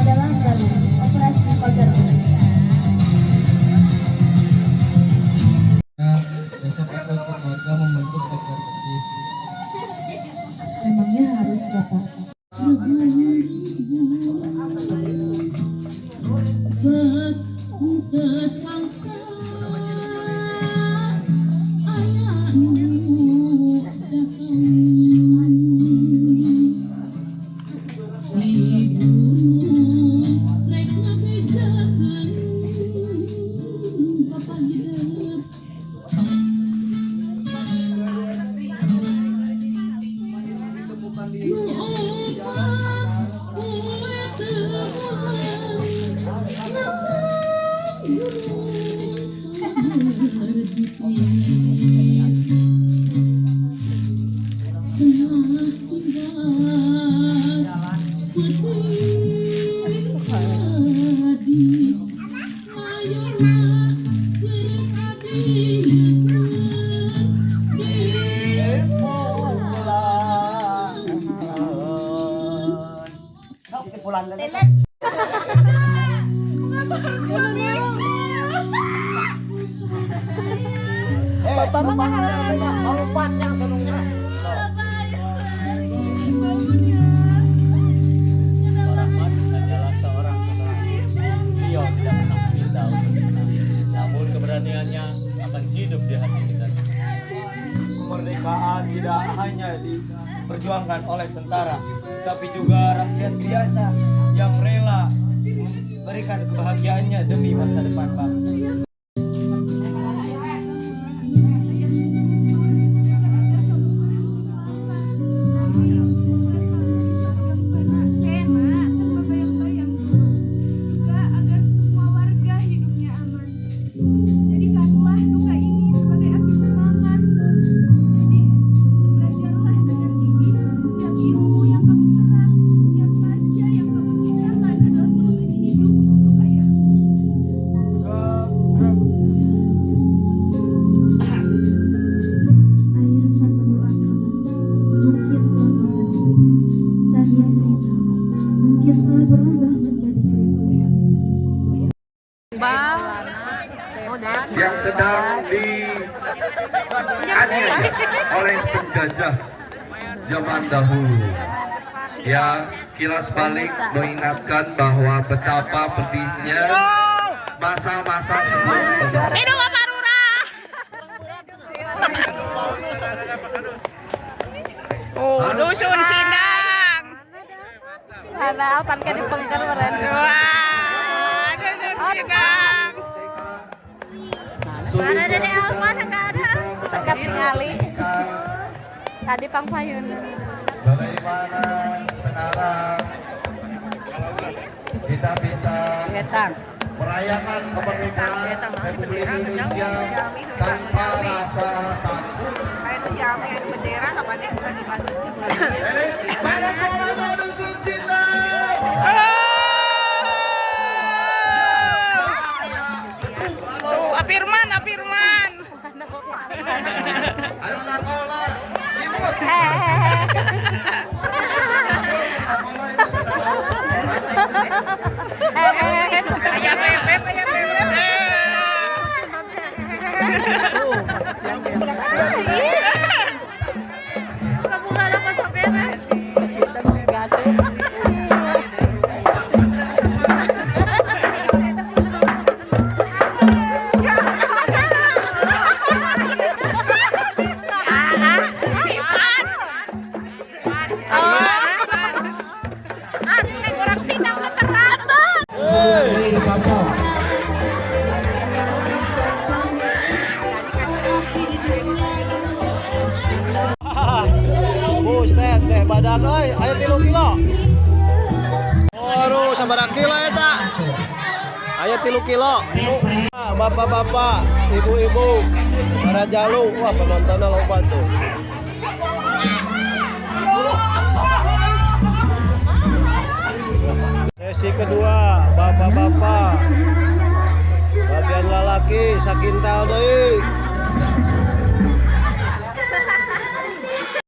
adalah Galuh, Operasi Pagar Indonesia. Besok aku ikut warga membentuk pagar betis. Memangnya harus Bapak? Bapak malumpatnya gunungnya. Rahmat adalah seorang pemenang. Beliau tidak pernah meminta untuk dimenang, namun keberaniannya akan hidup di hati kita. Kemerdekaan tidak hanya diperjuangkan oleh tentara, tapi juga rakyat biasa yang rela memberikan kebahagiaannya demi masa depan bangsa. Yang sedang dianiaya oleh penjajah zaman dahulu. Ya, kilas balik mengingatkan bahwa betapa pedihnya masa-masa sebelum Hidup Bapak Lurah. Oh, dusun Sindang. Ada alpan kan dipengker meren. Wah, dusun Sindang. Mana Dede Alpan enggak ada. Sekap ngali. Tadi pangpayun. bagaimana sekarang kita bisa merayakan kemerdekaan Republik Indonesia tanpa rasa takut. Bendera kapannya lagi bagus sih. Mana suara dusun cinta? Apirman. Ayo nakola, imut. Kamu gak ada pasapnya? Buset teh badan euy, aya 3 kilo. Waduh, sabarang kilo eta? Aya 3 kilo. Bapak-bapak, ibu-ibu, para jalu, wah penontonnya loba tuh. Sesi kedua, bapak-bapak. Bagian lalaki sakintal deui.